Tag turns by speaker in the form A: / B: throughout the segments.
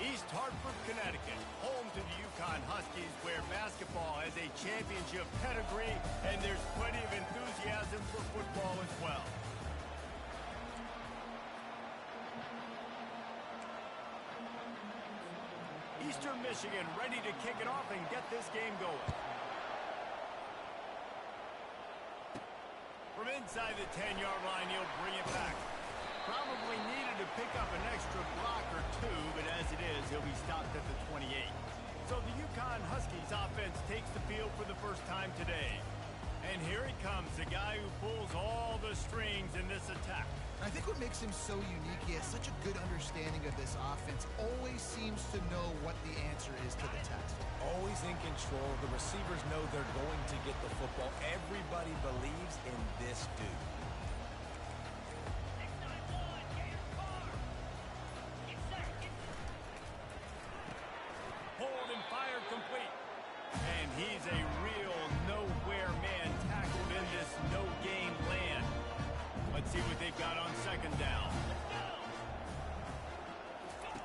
A: East Hartford, Connecticut, home to the Yukon Huskies, where basketball has a championship pedigree, and there's plenty of enthusiasm for football as well. Eastern Michigan ready to kick it off and get this game going. From inside the 10-yard line, he'll bring it back. Probably needed to pick up an extra block or two, but as it is, he'll be stopped at the 28. So the Yukon Huskies offense takes the field for the first time today. And here he comes, the guy who pulls all the strings in this attack.
B: I think what makes him so unique, he has such a good understanding of this offense, always seems to know what the answer is to the test.
C: Always in control. The receivers know they're going to get the football. Everybody believes in this dude.
A: Hold and fire complete. And he's a real nowhere man tackled in this no-gain land. Let's see what they've got on second down.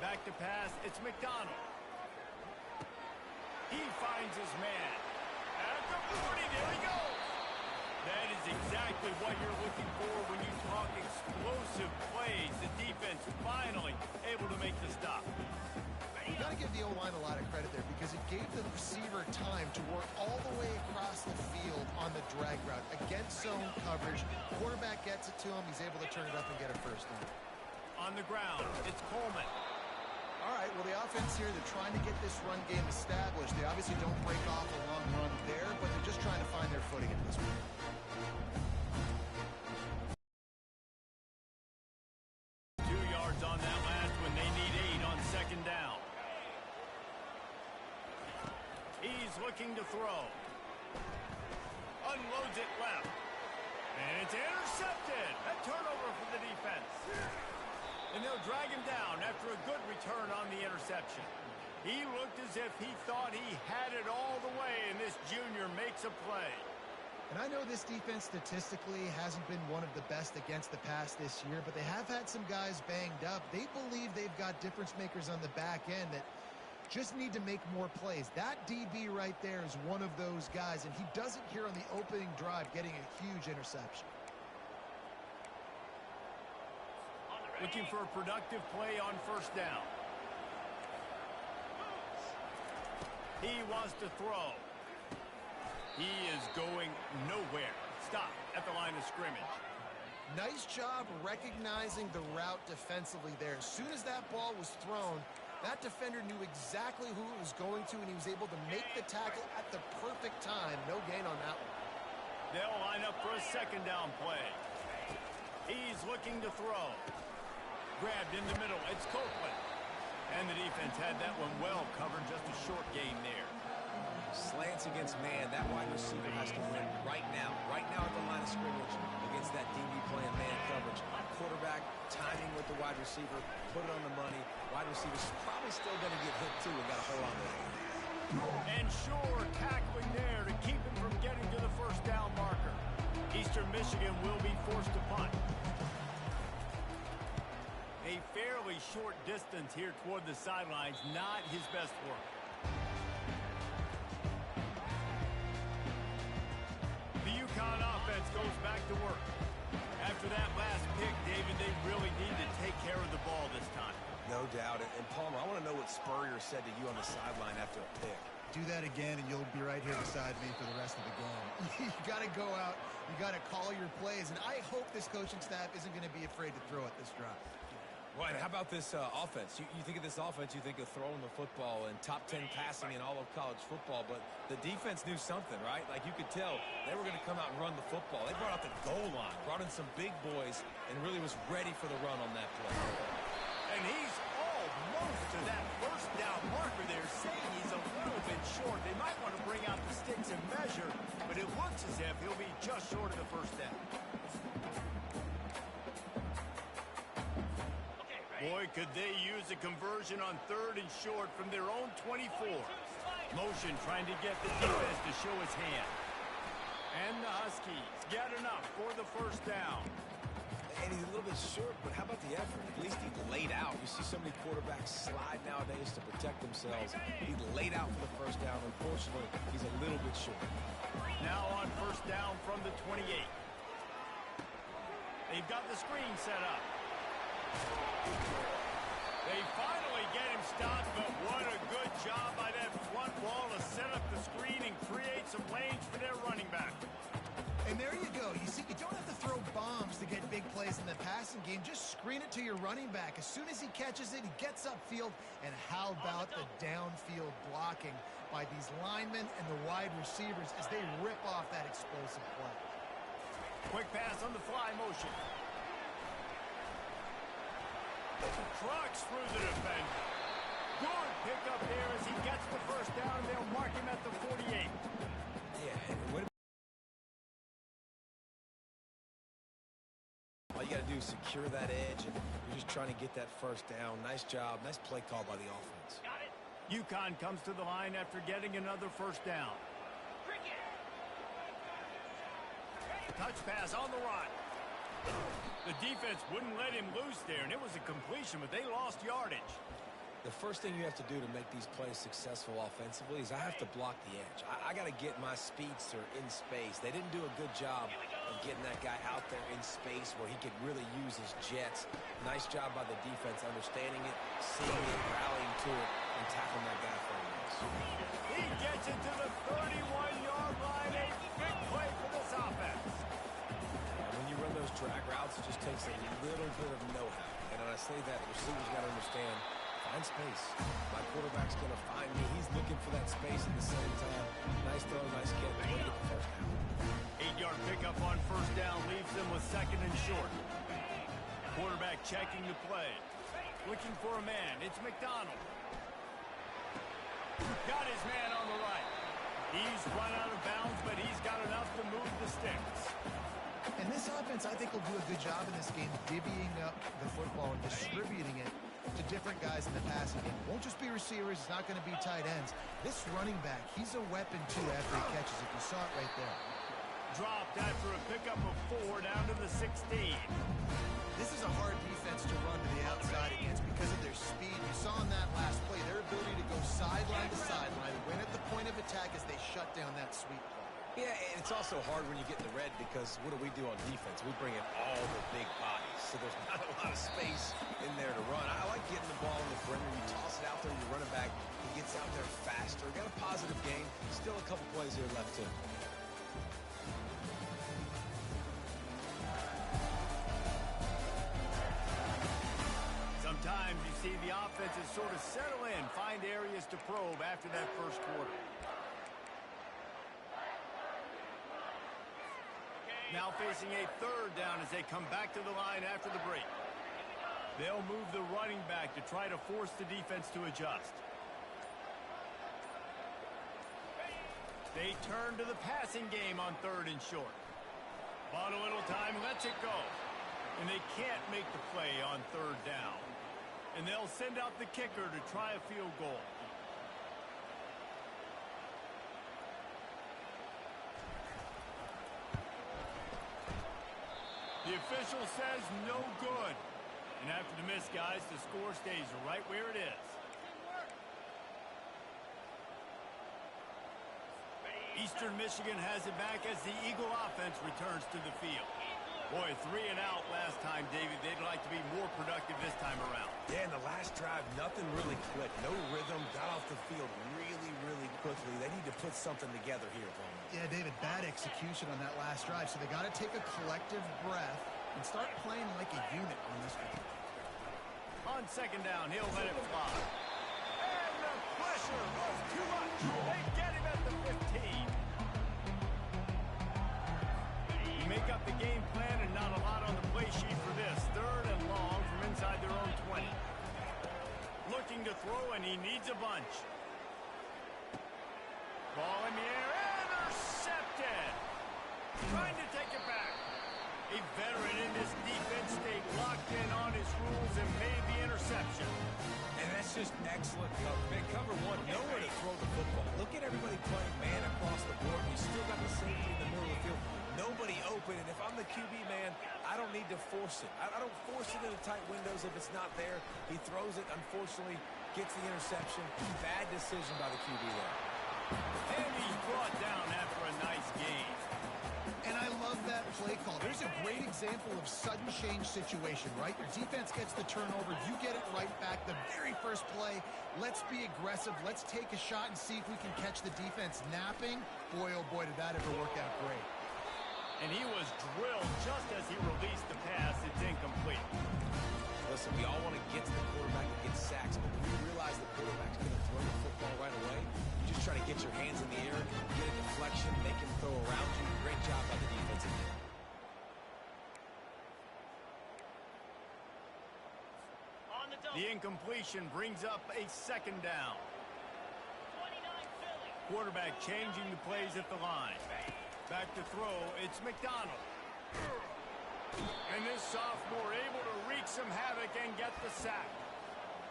A: Back to pass, it's McDonald. He finds his man. At the 40, there he goes. That is exactly what you're looking for when you talk explosive plays. The defense finally able to make the stop.
B: You got to give the O-line a lot of credit there because it gave the receiver time to work all the way across the field on the drag route against zone coverage. Quarterback gets it to him. He's able to turn it up and get a first down.
A: On the ground, it's Coleman.
B: All right, well, the offense here, they're trying to get this run game established. They obviously don't break off a long run there, but they're just trying to find their footing at this point.
A: 2 yards on that last one. They need 8 on second down. He's looking to throw. Unloads it left. And it's intercepted. A turnover for the defense. And they'll drag him down after a good return on the interception. He looked as if he thought he had it all the way, and this junior makes a play.
B: And I know this defense statistically hasn't been one of the best against the pass this year, but they have had some guys banged up. They believe they've got difference makers on the back end that just need to make more plays. That DB right there is one of those guys, and he does it here on the opening drive, getting a huge interception.
A: Looking for a productive play on first down. He wants to throw. He is going nowhere. Stop at the line of scrimmage.
B: Nice job recognizing the route defensively there. As soon as that ball was thrown, that defender knew exactly who it was going to, and he was able to make the tackle at the perfect time. No gain on that one.
A: They'll line up for a second down play. He's looking to throw. Grabbed in the middle. It's Copeland. And the defense had that one well covered. Just a short gain there.
C: Slants against man. That wide receiver has to win right now. Right now at the line of scrimmage against that DB playing man coverage. Quarterback timing with the wide receiver. Put it on the money. Wide receiver's probably still going to get hit too and got to hold on to it.
A: And sure, tackling there to keep him from getting to the first down marker. Eastern Michigan will be forced to punt. A fairly short distance here toward the sidelines, not his best work. The Yukon offense goes back to work. After that last pick, David, they really need to take care of the ball this time.
C: No doubt. And Palmer, I want to know what Spurrier said to you on the sideline after a pick.
B: Do that again, and you'll be right here beside me for the rest of the game. You got to go out. You got to call your plays, and I hope this coaching staff isn't going to be afraid to throw at this drive.
C: Right, how about this offense? You think of this offense, you think of throwing the football and top 10 passing in all of college football, but the defense knew something, right? Like you could tell they were going to come out and run the football. They brought out the goal line, brought in some big boys, and really was ready for the run on that play.
A: And he's almost to that first down marker there, saying he's a little bit short. They might want to bring out the sticks and measure, but it looks as if he'll be just short of the first down. Boy, could they use a conversion on third and short from their own 24. Motion trying to get the defense to show his hand. And the Huskies get enough for the first down.
C: And he's a little bit short, but how about the effort? At least he laid out. You see so many quarterbacks slide nowadays to protect themselves. He laid out for the first down. Unfortunately, he's a little bit short.
A: Now on first down from the 28. They've got the screen set up. They finally get him stopped, but what a good job by that front wall to set up the screen and create some lanes for their running back.
B: And there you go. You see, you don't have to throw bombs to get big plays in the passing game. Just screen it to your running back. As soon as he catches it, he gets upfield. And how about the downfield blocking by these linemen and the wide receivers as they rip off that explosive play.
A: Quick pass on the fly motion. Trucks through the defender. Good pickup there as he gets the first down, and they'll mark him at the 48.
C: Yeah, and what all you got to do is secure that edge, and you're just trying to get that first down. Nice job. Nice play call by the offense.
A: Got it. UConn comes to the line after getting another first down. Touch pass on the run. The defense wouldn't let him loose there, and it was a completion, but they lost yardage.
C: The first thing you have to do to make these plays successful offensively is I have to block the edge. I got to get my speedster in space. They didn't do a good job of getting that guy out there in space where he could really use his jets. Nice job by the defense understanding it, seeing it, rallying to it, and tackling that guy for a loss.
A: He gets it to the 31-yard line. A big play for this offense.
C: When you run those drag routes, it just takes a little bit of know-how. And when I say that, the receivers got to understand, find space. My quarterback's going to find me. He's looking for that space at the same time. Nice throw, nice catch. Way to get the first down.
A: 8-yard pickup on first down leaves them with second and short. Quarterback checking the play. Looking for a man. It's McDonald. Got his man on the right. He's run out of bounds, but he's got enough to move the sticks.
B: And this offense, I think, will do a good job in this game divvying up the football and distributing it to different guys in the passing game. It won't just be receivers. It's not going to be tight ends. This running back, he's a weapon, too, after he catches it. You saw it right there.
A: Dropped after a pickup of 4 down to the 16.
B: This is a hard defense to run to the outside against because of their speed. You saw in that last play their ability to go sideline to sideline, win at the point of attack as they shut down that sweep play.
C: Yeah, and it's also hard when you get in the red because what do we do on defense? We bring in all the big bodies, so there's not a lot of space in there to run. I like getting the ball in the perimeter. You toss it out there, you run it back. He gets out there faster. Got a positive game. Still a couple plays here left, too.
A: Sometimes you see the offenses sort of settle in, find areas to probe after that first quarter. Now facing a third down as they come back to the line after the break. They'll move the running back to try to force the defense to adjust. They turn to the passing game on third and short. Bought a little time, lets it go. And they can't make the play on third down. And they'll send out the kicker to try a field goal. The official says no good. And after the miss, guys, the score stays right where it is. Eastern Michigan has it back as the Eagle offense returns to the field. Boy, 3 and out last time, David. They'd like to be more productive this time around.
C: Yeah, in the last drive, nothing really clicked. No rhythm, got off the field really, really quickly. They need to put something together here, Bowman.
B: Yeah, David, bad execution on that last drive, so they got to take a collective breath and start playing like a unit on this one.
A: On second down, he'll let it fly. And the pressure was too much. They get him at the 15. You make up the game plan and not a lot on the play sheet for this. Third and long from inside their own 20. Looking to throw, and he needs a bunch. Ball in the air, intercepted. Trying to take it back. A veteran in this defense stayed locked in on his rules and made the interception.
C: And that's just excellent cover. Man, cover one, nowhere to throw the football. Look at everybody playing man across the board. You still got the safety in the middle of the field. Nobody open, and if I'm the QB, man, I I don't need to force it. I don't force it into tight windows if it's not there. He throws it, unfortunately, gets the interception. Bad decision by the QB there.
A: And he's brought down after a nice gain.
B: And I love that play call. There's a great example of sudden change situation, right? Your defense gets the turnover. You get it right back the very first play. Let's be aggressive. Let's take a shot and see if we can catch the defense napping. Boy, oh boy, did that ever work out great.
A: And he was drilled just as he released the pass. It's incomplete.
C: Listen, we all want to get to the quarterback and get sacks, but when you realize the quarterback's going to throw the football right away, you just try to get your hands in the air, get a deflection, make him throw around you. Great job by the defensive end.
A: The incompletion brings up a second down. Quarterback changing the plays at the line. Back to throw, it's McDonald. And this sophomore able to wreak some havoc and get the sack.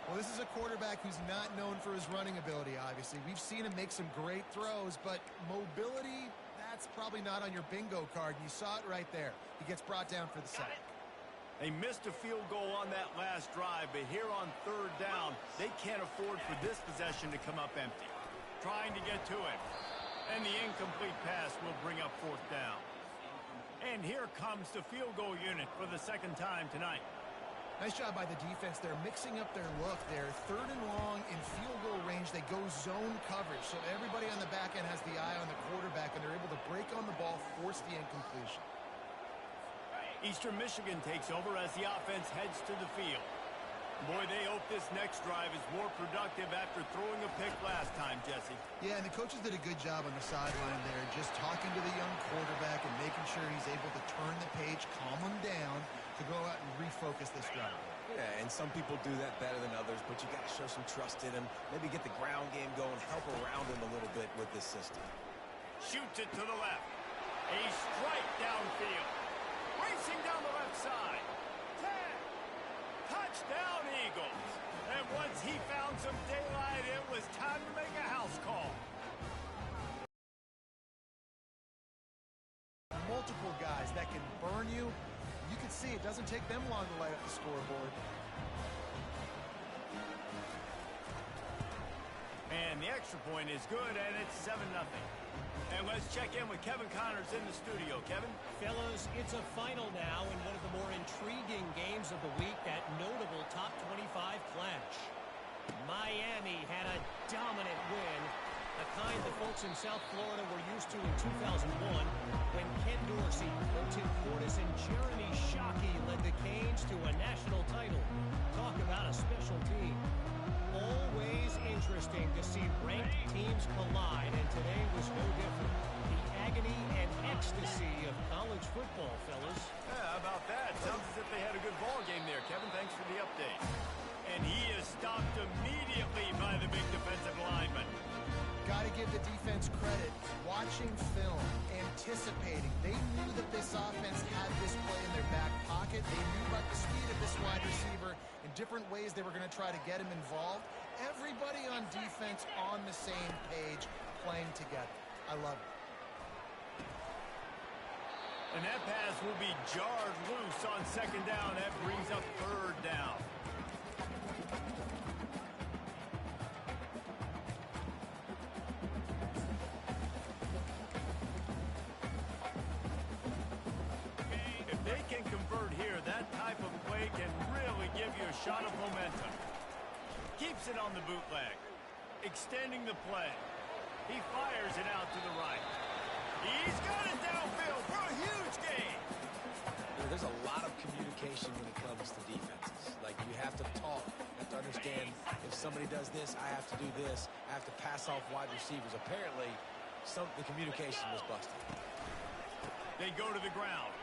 B: Well, this is a quarterback who's not known for his running ability, obviously. We've seen him make some great throws, but mobility, that's probably not on your bingo card. You saw it right there. He gets brought down for the sack.
A: They missed a field goal on that last drive, but here on third down, they can't afford for this possession to come up empty. Trying to get to it. And the incomplete pass will bring up fourth down. And here comes the field goal unit for the second time tonight.
B: Nice job by the defense. They're mixing up their look there. Third and long in field goal range. They go zone coverage. So everybody on the back end has the eye on the quarterback, and they're able to break on the ball, force the incompletion.
A: Eastern Michigan takes over as the offense heads to the field. Boy, they hope this next drive is more productive after throwing a pick last time, Jesse.
B: Yeah, and the coaches did a good job on the sideline there, just talking to the young quarterback and making sure he's able to turn the page, calm him down, to go out and refocus this drive.
C: Yeah, and some people do that better than others, but you got to show some trust in him. Maybe get the ground game going, help around him a little bit with this system.
A: Shoots it to the left. A strike downfield. Racing down the left side. 10. Touchdown, Eagles. And once he found some daylight, it was time to make a house call.
B: Multiple guys that can burn you. You can see it doesn't take them long to light up the scoreboard.
A: And the extra point is good, and it's 7-0. And let's check in with Kevin Connors in the studio. Kevin?
D: Fellas, it's a final now in one of the more intriguing games of the week, that notable top 25 clash. Miami had a dominant win, the kind the folks in South Florida were used to in 2001 when Ken Dorsey, Clinton Portis, and Jeremy Shockey led the Canes to a national title. Talk about a special team. Always interesting to see ranked teams collide, and today was no different. The agony and ecstasy of college football, fellas.
A: Yeah, how about that? Sounds as if they had a good ball game there. Kevin, thanks for the update. And he is stopped immediately by the big defensive lineman.
B: Got to give the defense credit. Watching film, anticipating. They knew that this offense had this play in their back pocket. They knew about the speed of this wide receiver. In different ways, they were going to try to get him involved. Everybody on defense on the same page, playing together. I love it.
A: And that pass will be jarred loose on second down. That brings up third down. If they can convert here, that type of play can really give you a shot of momentum. Keeps it on the bootleg. Extending the play. He fires it out to the right. He's got it downfield for a huge gain.
C: There's a lot of communication when it comes to defenses. Like, you have to talk. You have to understand, if somebody does this, I have to do this. I have to pass off wide receivers. Apparently, the communication was busted.
A: They go to the ground.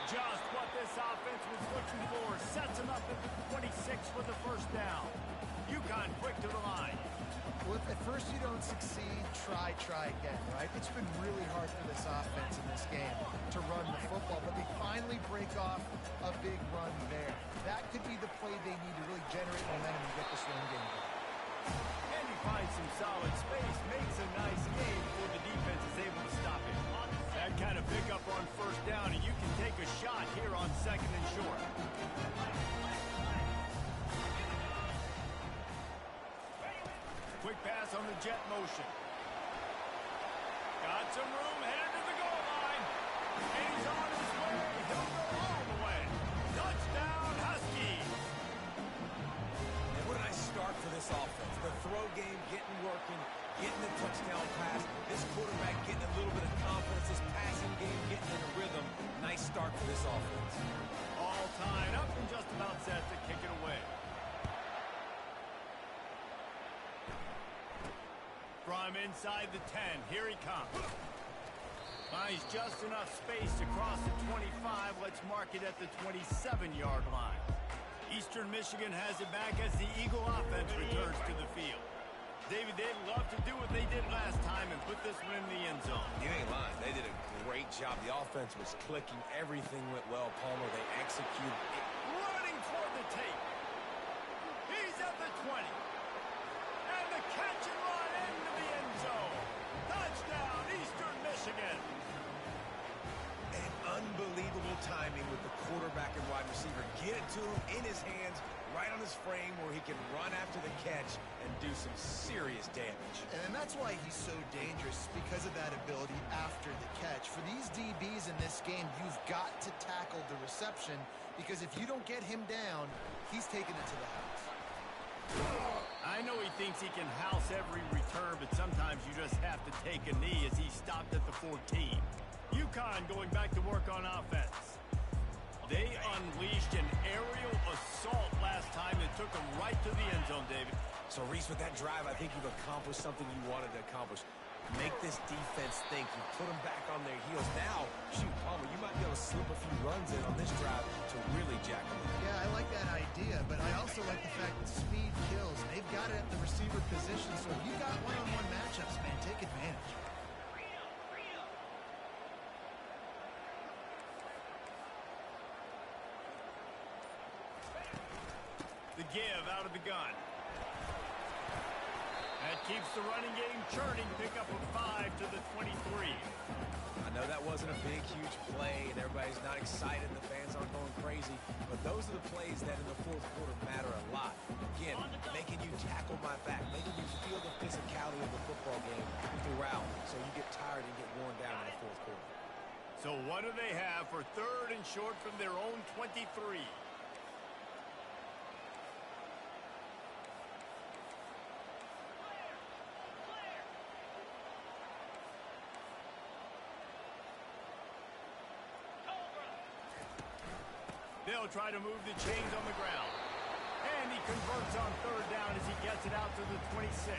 A: Just what this offense was looking for. Sets him up at the 26 for the first down. UConn quick to the line.
B: Well, if at first you don't succeed, try again, right? It's been really hard for this offense in this game to run the football, but they finally break off a big run there. That could be the play they need to really generate momentum and get this run game going.
A: And he finds some solid space, makes a nice game before the defense is able to stop it. That kind of pickup motion. Got some room, headed to the goal line. And he's on his way. He'll go all the way. Touchdown, Huskies.
C: And what a nice start for this offense. The throw game getting working, getting the touchdown pass. This quarterback getting a little bit of confidence. This passing game getting in a rhythm. Nice start for this offense.
A: All tied up and just about set to kick it away. From inside the 10, here he comes. Finds just enough space to cross the 25. Let's mark it at the 27-yard line. Eastern Michigan has it back as the Eagle offense returns to the field. David, they'd love to do what they did last time and put this one in the end zone.
C: You ain't lying. They did a great job. The offense was clicking. Everything went well. Palmer, they executed.
A: Running toward the tape. He's at the 20. And the catch and run into the end zone. Touchdown, Eastern Michigan.
C: And unbelievable timing with the quarterback and wide receiver. Get it to him in his hands, right on his frame where he can run after the catch and do some serious damage.
B: And that's why he's so dangerous, because of that ability after the catch. For these DBs in this game, you've got to tackle the reception, because if you don't get him down, he's taking it to the house.
A: I know he thinks he can house every return, but sometimes you just have to take a knee as he stopped at the 14. UConn going back to work on offense. They unleashed an aerial assault last time that took them right to the end zone, David.
C: So, Reese, with that drive, I think you've accomplished something you wanted to accomplish. Make this defense think. You put them back on their heels. Now, shoot, Palmer, you might be able to slip a few runs in on this drive to really jack them up.
B: Yeah, I like that idea, but I also like the fact that speed kills. They've got it at the receiver position, so if you got one-on-one matchups, man, take advantage.
A: The give out of the gun. That keeps the running game churning. Pick up a 5 to the 23.
C: I know that wasn't a big, huge play, and everybody's not excited, and the fans aren't going crazy, but those are the plays that in the fourth quarter matter a lot. Again, making you tackle my back, making you feel the physicality of the football game throughout, so you get tired and get worn down in the fourth quarter.
A: So what do they have for third and short from their own 23? They'll try to move the chains on the ground. And he converts on third down as he gets it out to the 26.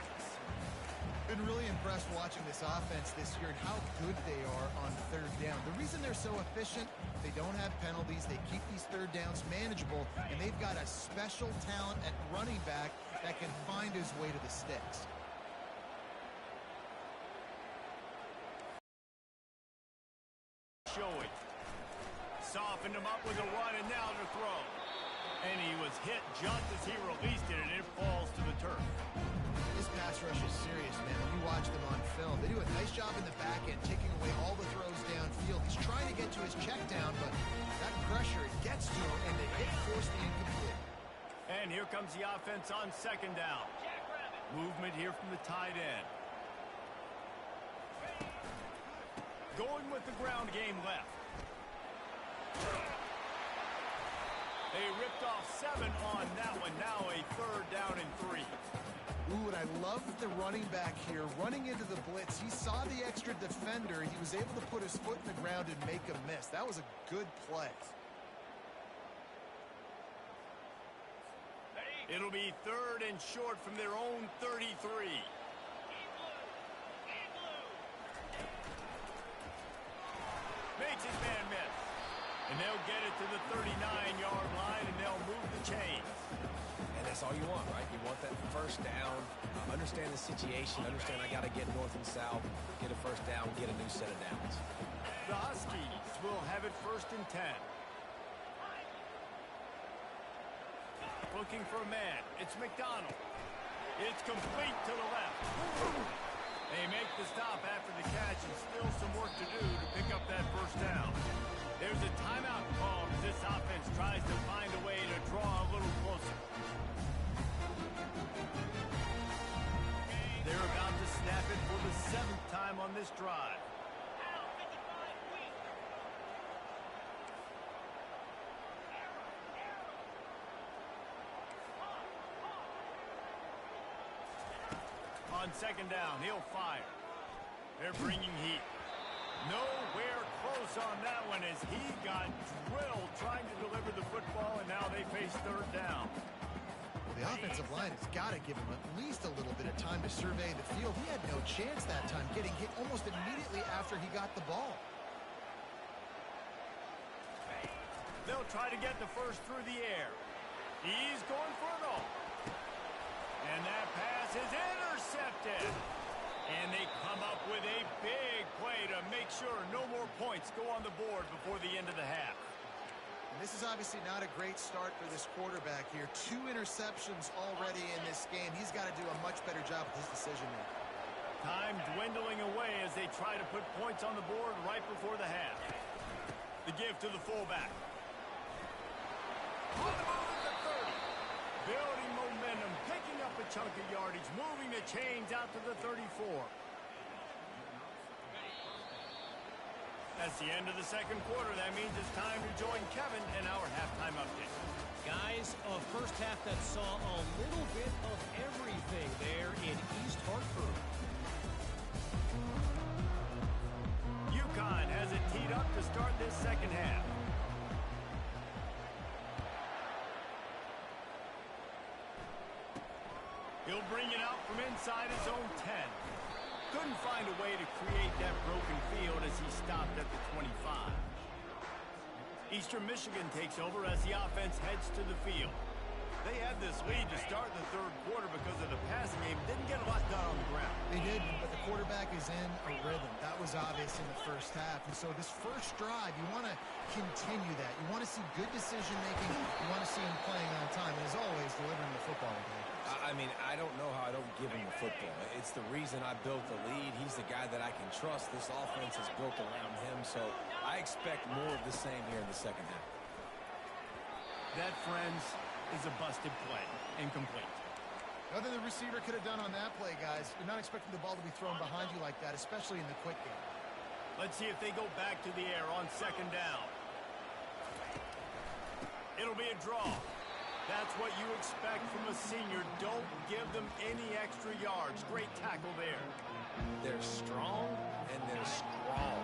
B: Been really impressed watching this offense this year and how good they are on third down. The reason they're so efficient, they don't have penalties, they keep these third downs manageable, and they've got a special talent at running back that can find his way to the sticks.
A: Showing. Softened him up with a run and now to throw. And he was hit just as he released it, and it falls to the turf.
B: This pass rush is serious, man. When you watch them on film, they do a nice job in the back end, taking away all the throws downfield. He's trying to get to his check down, but that pressure, it gets to him, and the hit forced the incomplete.
A: And here comes the offense on second down. Movement here from the tight end. Going with the ground game left. They ripped off 7 on that one. Now a third down and 3.
B: Ooh, and I love the running back here running into the blitz. He saw the extra defender. He was able to put his foot in the ground and make a miss. That was a good play.
A: It'll be third and short from their own 33. Makes his man miss. And they'll get it to the 39-yard line, and they'll move the chains.
C: And that's all you want, right? You want that first down, understand the situation, understand I got to get north and south, get a first down, get a new set of downs.
A: The Huskies will have it first and 10. Looking for a man. It's McDonald. It's complete to the left. They make the stop after the catch, and still some work to do to pick up that first down. There's a timeout called as this offense tries to find a way to draw a little closer. They're about to snap it 7th time on this drive. On 2nd down, he'll fire. They're bringing heat. Nowhere close on that one as he got drilled trying to deliver the football, and now they face 3rd down.
B: Well, the offensive line has got to give him at least a little bit of time to survey the field. He had no chance that time, getting hit almost immediately after he got the ball.
A: They'll try to get the first through the air. He's going for it all. And that pass is intercepted. And they come up with a big play to make sure no more points go on the board before the end of the half.
B: And this is obviously not a great start for this quarterback here. 2 interceptions already in this game. He's got to do a much better job with his decision-making.
A: Time dwindling away as they try to put points on the board right before the half. The give to the fullback. On the move at the 30. Building momentum, picking up a chunk of yardage, moving the chains out to the 34. That's the end of the 2nd quarter. That means it's time to join Kevin in our halftime update.
D: Guys, a first half that saw a little bit of everything there in East Hartford.
A: UConn has it teed up to start this 2nd half. He'll bring it out from inside his own 10. Couldn't find a way to create that broken field as he stopped at the 25. Eastern Michigan takes over as the offense heads to the field. They had this lead to start the 3rd quarter because of the passing game. Didn't get a lot done on the ground.
B: They did, but the quarterback is in a rhythm. That was obvious in the first half. And so this first drive, you want to continue that. You want to see good decision-making. You want to see him playing on time. And as always, delivering the football.
C: I mean, I don't know how I don't give him the football. It's the reason I built the lead. He's the guy that I can trust. This offense is built around him, so I expect more of the same here in the 2nd half.
A: That, friends, is a busted play. Incomplete.
B: Nothing the receiver could have done on that play, guys. You're not expecting the ball to be thrown behind you like that, especially in the quick game.
A: Let's see if they go back to the air on 2nd down. It'll be a draw. That's what you expect from a senior. Don't give them any extra yards. Great tackle there.
C: They're strong and they're strong.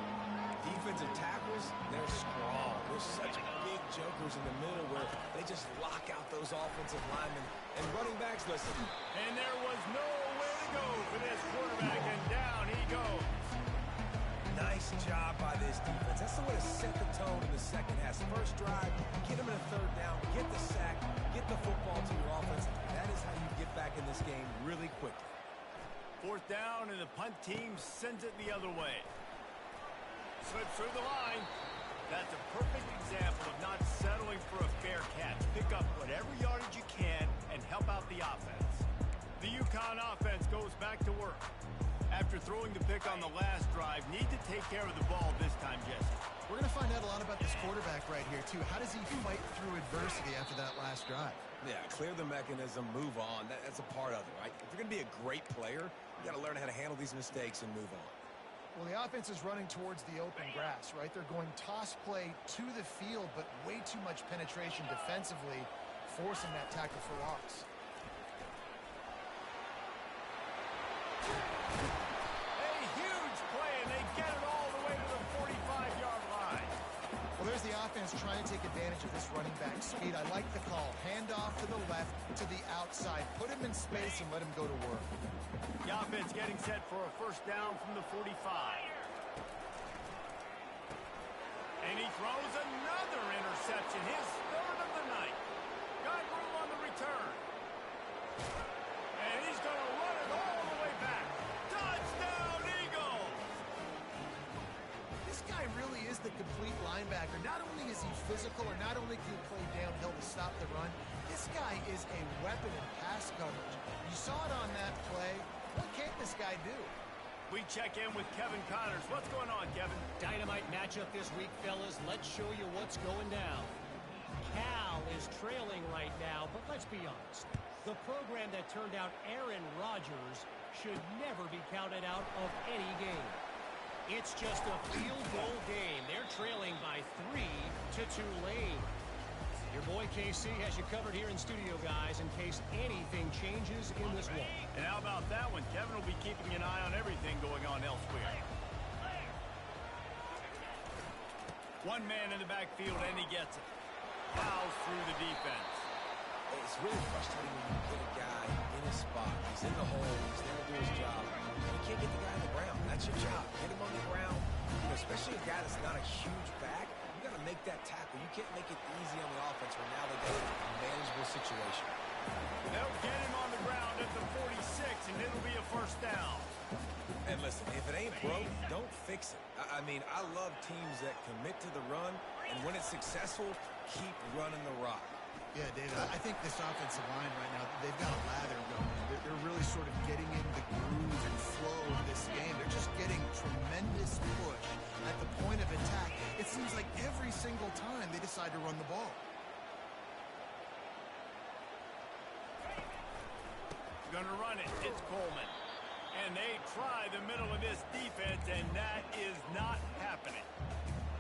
C: Defensive tackles, they're strong. There's such big jokers in the middle where they just lock out those offensive linemen. And running backs, listen.
A: And there was nowhere to go for this quarterback, and down he goes.
C: Nice job by this defense. That's the way to set the tone in the 2nd half. First drive, get them in a 3rd down, get the sack, get the football to your offense. That is how you get back in this game really quickly.
A: 4th down, and the punt team sends it the other way. Slips through the line. That's a perfect example of not settling for a fair catch. Pick up whatever yardage you can and help out the offense. The UConn offense goes back to work. After throwing the pick on the last drive, need to take care of the ball this time, Jesse.
B: We're going to find out a lot about this quarterback right here, too. How does he fight through adversity after that last drive?
C: Yeah, clear the mechanism, move on. That's a part of it, right? If you're going to be a great player, you got to learn how to handle these mistakes and move on.
B: Well, the offense is running towards the open grass, right? They're going toss play to the field, but way too much penetration defensively, forcing that tackle for loss.
A: A huge play, and they get it all the way to the 45-yard line.
B: Well, there's the offense trying to take advantage of this running back speed. I like the call. Hand off to the left, to the outside. Put him in space and let him go to work.
A: The offense getting set for a 1st down from the 45. And he throws another interception, his 3rd of the night. Got room on the return. And he's going to run it all the way back. Touchdown, Eagles!
B: This guy really is the complete linebacker. Not only is he physical, or not only can he play downhill to stop the run, this guy is a weapon in pass coverage. You saw it on that play. What can't this guy do?
A: We check in with Kevin Connors. What's going on, Kevin?
D: Dynamite matchup this week, fellas. Let's show you what's going down. Cal is trailing right now, but let's be honest. The program that turned out Aaron Rodgers should never be counted out of any game. It's just a field goal game. They're trailing by 3 to Tulane. Your boy KC has you covered here in studio, guys, in case anything changes in this one.
A: And how about that one? Kevin will be keeping an eye on everything going on elsewhere. One man in the backfield, and he gets it. Fouls through the defense.
C: It's really frustrating when you get a guy in his spot. He's in the hole. He's there to do his job. You can't get the guy on the ground. That's your job. Get him on the ground. You know, especially a guy that's not a huge back. You got to make that tackle. You can't make it easy on the offense where now they got a manageable situation.
A: They'll get him on the ground at the 46, and it'll be a first down.
C: And listen, if it ain't broke, don't fix it. I mean, I love teams that commit to the run, and when it's successful, keep running the rock.
B: Yeah, David, I think this offensive line right now, they've got a lather going. They're really sort of getting in the groove and flow of this game. They're just getting tremendous push at the point of attack. It seems like every single time they decide to run the ball.
A: Gonna run it. It's Coleman. And they try the middle of this defense, and that is not happening.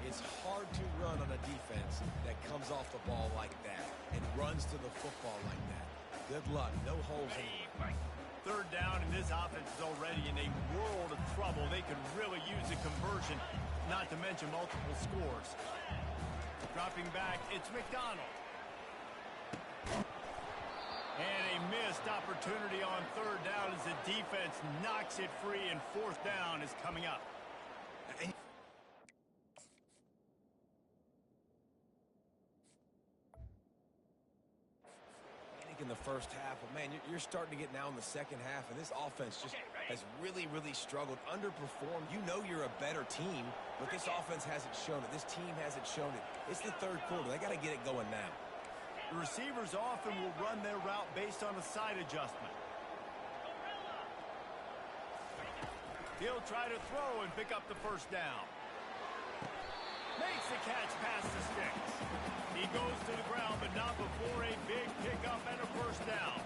C: It's hard to run on a defense that comes off the ball like that and runs to the football like that. Good luck. No holes anywhere.
A: Third down, and this offense is already in a world of trouble. They could really use a conversion, not to mention multiple scores. Dropping back, it's McDonald. And a missed opportunity on third down as the defense knocks it free, and fourth down is coming up.
C: In the first half, but man, you're starting to get now in the second half, and this offense just has really struggled, underperformed. You know you're a better team, but this offense hasn't shown it. This team hasn't shown it. It's the third quarter. They got to get it going now.
A: The receivers often will run their route based on a side adjustment. He'll try to throw and pick up the first down. Makes the catch past the sticks. He goes to the ground, but not before a big pickup and a first down.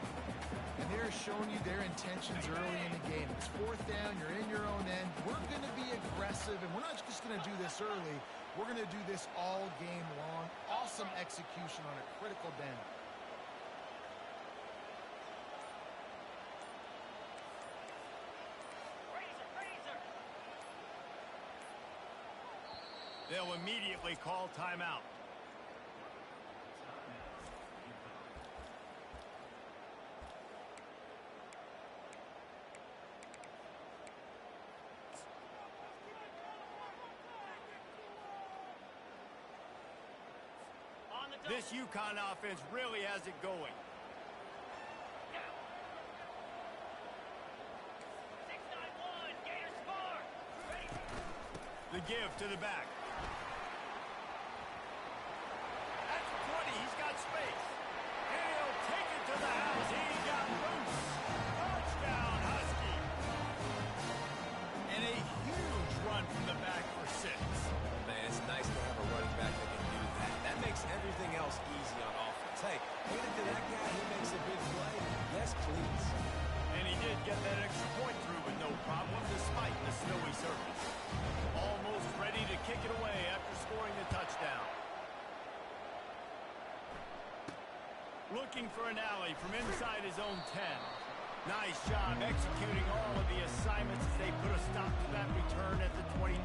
B: And they're showing you their intentions early in the game. It's fourth down. You're in your own end. We're going to be aggressive, and we're not just going to do this early. We're going to do this all game long. Awesome execution on a critical down.
A: They'll immediately call timeout. This UConn offense really has it going.
E: 6-9-1, Gators score.
A: The give to the back. That's 20. He's got space. And he'll take it to the house. He got loose. Touchdown, Husky. And a huge run from the back for 6.
C: Man, it's nice to have a running back that can do that. That makes everything else easy on offense. Hey, hand it to that guy. He makes a big play. Yes, please.
A: And he did get that extra point through with no problem despite the snowy surface. Almost ready to kick it away after scoring the touchdown. Looking for an alley from inside his own 10. Nice job executing all of the assignments as they put a stop to that return at the 22.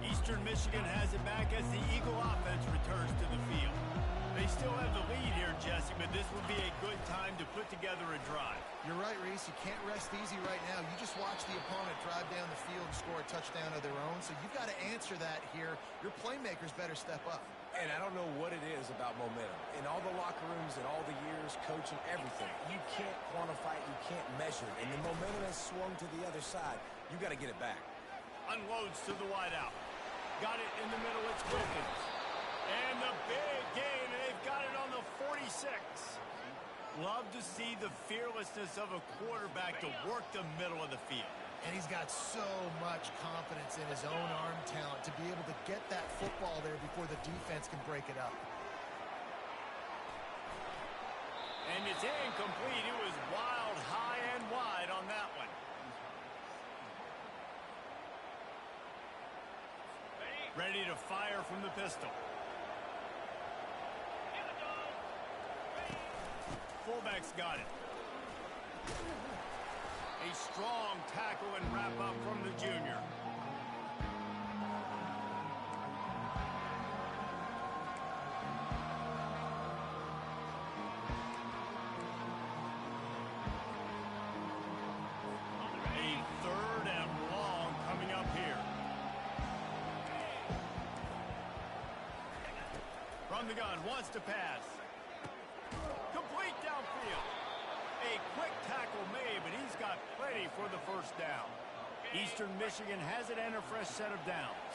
A: Eastern Michigan has it back as the Eagle offense returns to the field. They still have the lead here, Jesse, but this would be a good time to put together a drive.
B: You're right, Reese. You can't rest easy right now. You just watch the opponent drive down the field and score a touchdown of their own, so you've got to answer that here. Your playmakers better step up.
C: And I don't know what it is about momentum. In all the locker rooms and all the years, coaching, everything, you can't quantify it, you can't measure it. And the momentum has swung to the other side. You got to get it back.
A: Unloads to the wideout. Got it in the middle. It's Wilkins. And the big gain, and they've got it on the 46. Love to see the fearlessness of a quarterback to work the middle of the field.
B: And he's got so much confidence in his own arm talent to be able to get that football there before the defense can break it up.
A: And it's incomplete. It was wild, high, and wide on that one. Ready to fire from the pistol. Fullback's got it. A strong tackle and wrap up from the junior. A 3rd and long coming up here. From the gun, wants to pass. Complete downfield. A quick tackle made, but he's got plenty for the first down. Eastern Michigan has it and a fresh set of downs.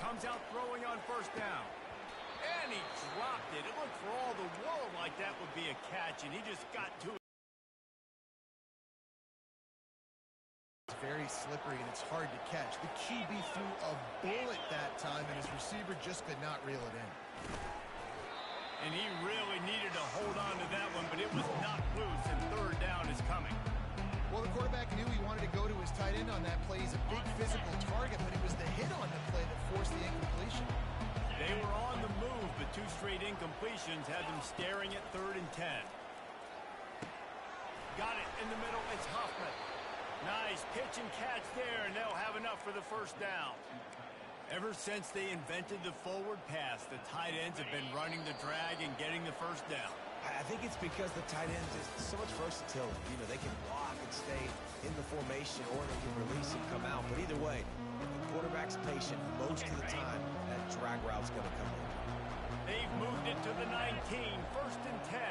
A: Comes out throwing on first down. And he dropped it. It looked for all the world like that would be a catch, and he just got to it.
B: It's very slippery, and it's hard to catch. The QB threw a bullet that time, and his receiver just could not reel it in.
A: And he really needed to hold on to that one, but it was knocked loose, and 3rd down is coming.
B: Well, the quarterback knew he wanted to go to his tight end on that play. He's a big physical target, but it was the hit on the play that forced the incompletion.
A: They were on the move, but 2 straight incompletions had them staring at 3rd and 10. Got it in the middle. It's Huffman. Nice pitch and catch there, and they'll have enough for the first down. Ever since they invented the forward pass, the tight ends have been running the drag and getting the first down.
C: I think it's because the tight ends is so much versatility. You know, they can block and stay in the formation, or they can release and come out. But either way, the quarterback's patient. Most of the time, that drag route's going to come in.
A: They've moved it to the 19, 1st and 10.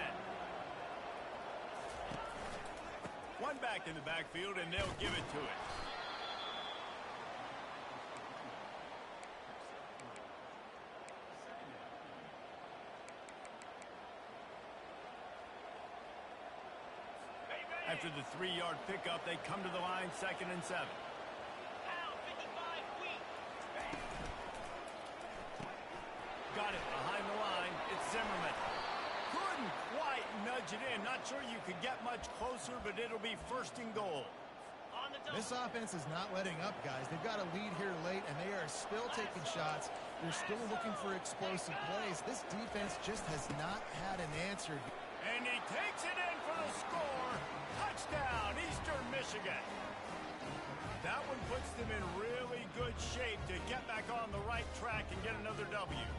A: One back in the backfield, and they'll give it to it. After the 3-yard pickup, they come to the line, 2nd and 7. Got it behind the line. It's Zimmerman. Couldn't quite nudge it in. Not sure you could get much closer, but it'll be 1st and goal.
B: This offense is not letting up, guys. They've got a lead here late, and they are still taking shots. They're still looking for explosive plays. This defense just has not had an answer.
A: And he takes it in for the score. Touchdown, Eastern Michigan. That one puts them in really good shape to get back on the right track and get another W.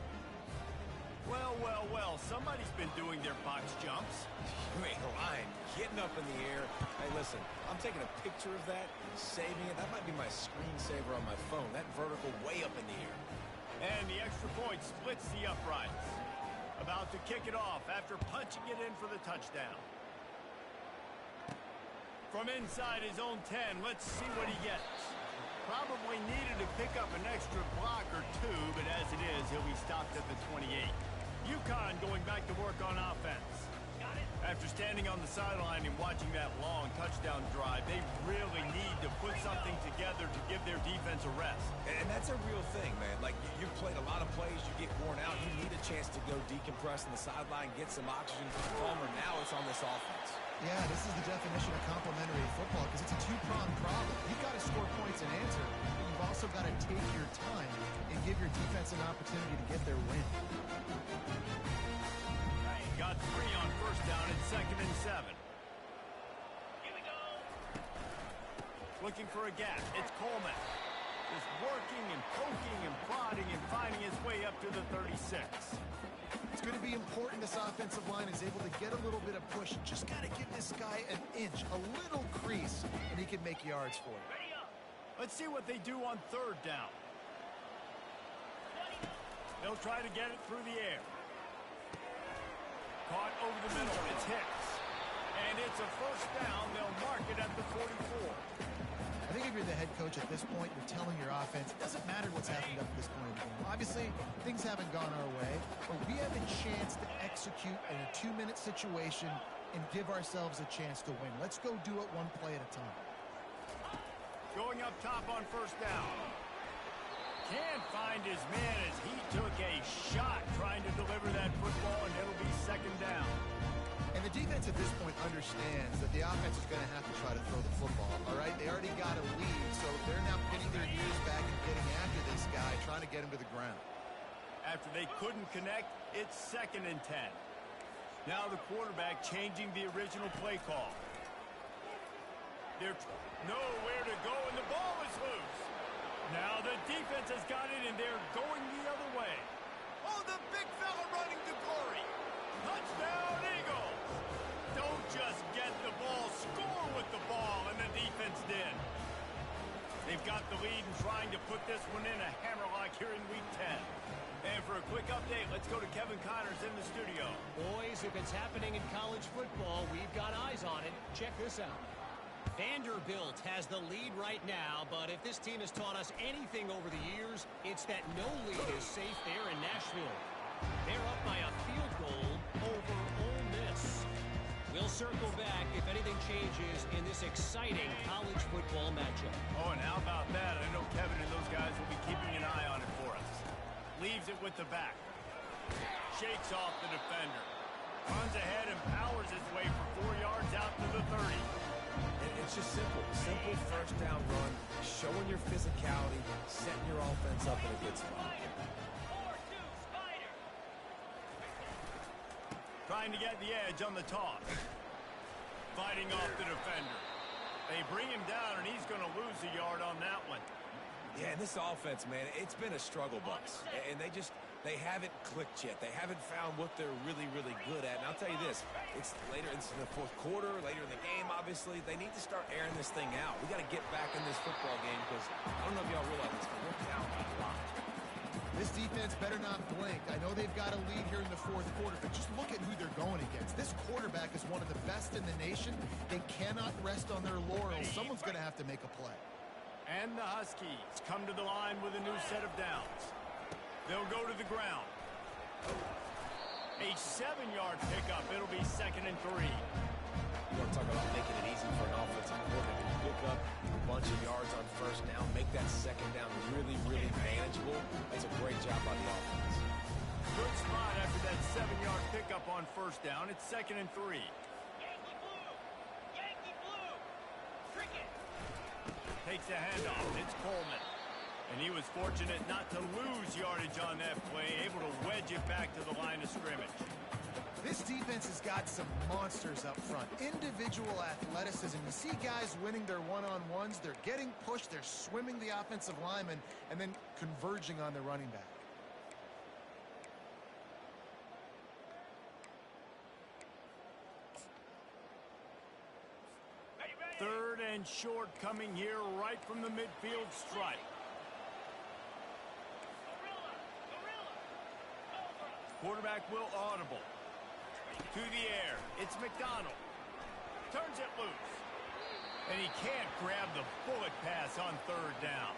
A: Well, well, well, somebody's been doing their box jumps.
C: You ain't lying. Getting up in the air. Hey, listen, I'm taking a picture of that, saving it. That might be my screensaver on my phone. That vertical way up in the air.
A: And the extra point splits the uprights. About to kick it off after punching it in for the touchdown. From inside his own 10, let's see what he gets. Probably needed to pick up an extra block or 2, but as it is, he'll be stopped at the 28. UConn going back to work on offense. After standing on the sideline and watching that long touchdown drive, they really need to put something together to give their defense a rest.
C: And that's a real thing, man. Like, you've played a lot of plays, you get worn out, you need a chance to go decompress on the sideline, get some oxygen from Palmer. Now it's on this offense.
B: Yeah, this is the definition of complementary football because it's a 2-pronged problem. You've got to score points and answer, but you've also got to take your time and give your defense an opportunity to get their win.
A: Got 3 on first down and 2nd and 7.
E: Here we go.
A: Looking for a gap. It's Coleman. Just working and poking and prodding and finding his way up to the 36.
B: It's going to be important this offensive line is able to get a little bit of push. Just got to give this guy an inch, a little crease, and he can make yards for it.
E: Ready up.
A: Let's see what they do on 3rd down. They'll try to get it through the air. Caught over the middle. It's Hicks. And it's a first down. They'll mark it at the 44.
B: I think if you're the head coach at this point, you're telling your offense, it doesn't matter what's happened up to this point in the game. Obviously, things haven't gone our way, but we have a chance to execute in a 2-minute situation and give ourselves a chance to win. Let's go do it one play at a time.
A: Going up top on first down. Can't find his man as he took a shot trying to deliver that football, and it'll be 2nd down.
B: And the defense at this point understands that the offense is going to have to try to throw the football, all right? They get him to the ground.
A: After they couldn't connect, it's 2nd and 10. Now the quarterback changing the original play call. They're nowhere to go, and the ball is loose. Now the defense has got it, and they're going the other way. Oh, the big fella running to glory. Touchdown, Eagles. Don't just get the ball, score with the ball, and the defense did. They've got the lead and trying to put this one in a hammerlock here in Week 10. And for a quick update, let's go to Kevin Connors in the studio.
D: Boys, if it's happening in college football, we've got eyes on it. Check this out. Vanderbilt has the lead right now, but if this team has taught us anything over the years, it's that no lead is safe there in Nashville. They're up by a field goal over Ole Miss. We'll circle back if anything changes in this exciting college football matchup.
A: Oh, and how about that? I know Kevin and those guys will be keeping an eye on it for us. Leaves it with the back. Shakes off the defender. Runs ahead and powers his way for 4 yards out to the 30.
C: It's just simple. Simple first down run, showing your physicality, setting your offense up in a good spot.
A: Trying to get the edge on the toss. Fighting off the defender. They bring him down, and he's going to lose a yard on that one.
C: Yeah, and this offense, man, it's been a struggle bus. And they haven't clicked yet. They haven't found what they're really, really good at. And I'll tell you this, it's later into the fourth quarter, later in the game, obviously. They need to start airing this thing out. We got to get back in this football game because I don't know if y'all realize this, but we're down by a lot.
B: This defense better not blink. I know they've got a lead here in the fourth quarter, but just look at who they're going against. This quarterback is one of the best in the nation. They cannot rest on their laurels. Someone's going to have to make a play.
A: And the Huskies come to the line with a new set of downs. They'll go to the ground. A 7-yard pickup. It'll be 2nd and 3.
C: You want to talk about making it easy for an offensive coordinator to pick up a bunch of yards on first down, make that second down really, really manageable. That's a great job by the offense.
A: Good spot after that 7-yard pickup on first down. It's 2nd and 3.
E: Yankee blue! Yankee blue! Cricket!
A: Takes a handoff. It's Coleman. And he was fortunate not to lose yardage on that play, able to wedge it back to the line of scrimmage.
B: This defense has got some monsters up front. Individual athleticism. You see guys winning their one-on-ones. They're getting pushed. They're swimming the offensive lineman and then converging on the running back.
A: Third and short coming here right from the midfield stripe. Quarterback will audible. To the air. It's McDonald. Turns it loose. And he can't grab the bullet pass on third down.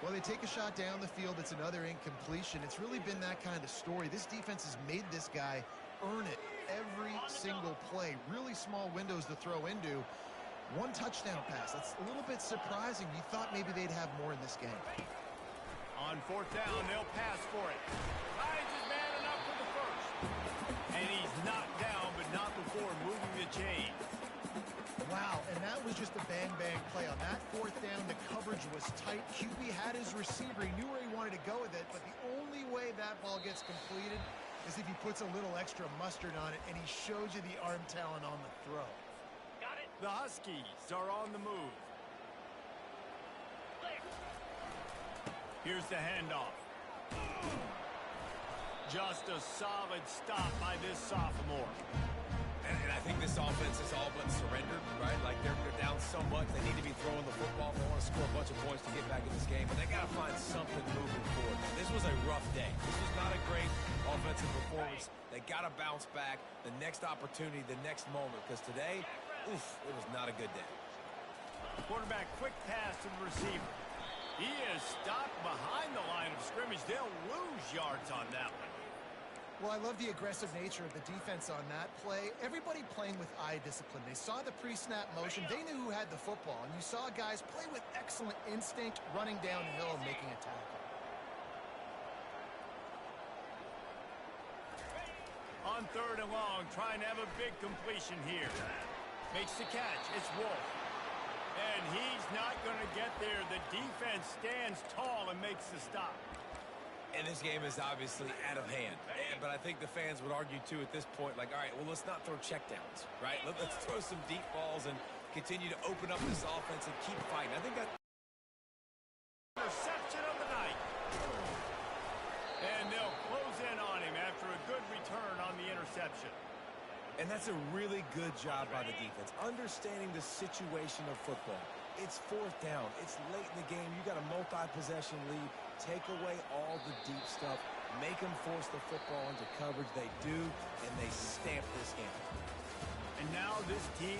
B: Well, they take a shot down the field. It's another incompletion. It's really been that kind of story. This defense has made this guy earn it every single play. Really small windows to throw into. One touchdown pass. That's a little bit surprising. You thought maybe they'd have more in this game.
A: On fourth down, they'll pass for it. Finds his man enough for the first. And he's knocked down, but not before moving the chain.
B: Wow, and that was just a bang-bang play. On that fourth down, the coverage was tight. QB had his receiver. He knew where he wanted to go with it, but the only way that ball gets completed is if he puts a little extra mustard on it, and he shows you the arm talent on the throw.
E: Got it.
A: The Huskies are on the move. Here's the handoff. Just a solid stop by this sophomore.
C: And I think this offense is all but surrendered, right? Like they're down so much, they need to be throwing the football. They want to score a bunch of points to get back in this game, but they got to find something moving forward. This was a rough day. This was not a great offensive performance. They got to bounce back. The next opportunity, the next moment, because today, oof, it was not a good day.
A: Quarterback quick pass to the receiver. He is stopped behind the line of scrimmage. They'll lose yards on that one.
B: Well, I love the aggressive nature of the defense on that play. Everybody playing with eye discipline. They saw the pre-snap motion. They knew who had the football. And you saw guys play with excellent instinct, running downhill and making a tackle.
A: On third and long, trying to have a big completion here. Makes the catch. It's Wolf. And he's not going to get there. The defense stands tall and makes the stop.
C: And this game is obviously out of hand. But I think the fans would argue, too, at this point, like, all right, well, let's not throw checkdowns, right? Let's throw some deep balls and continue to open up this offense and keep fighting. I think that
A: Interception of the night. And they'll close in on him after a good return on the interception.
C: And that's a really good job by the defense, understanding the situation of football. It's fourth down. It's late in the game. You got a multi-possession lead. Take away all the deep stuff. Make them force the football into coverage. They do, and they stamp this game.
A: And now this team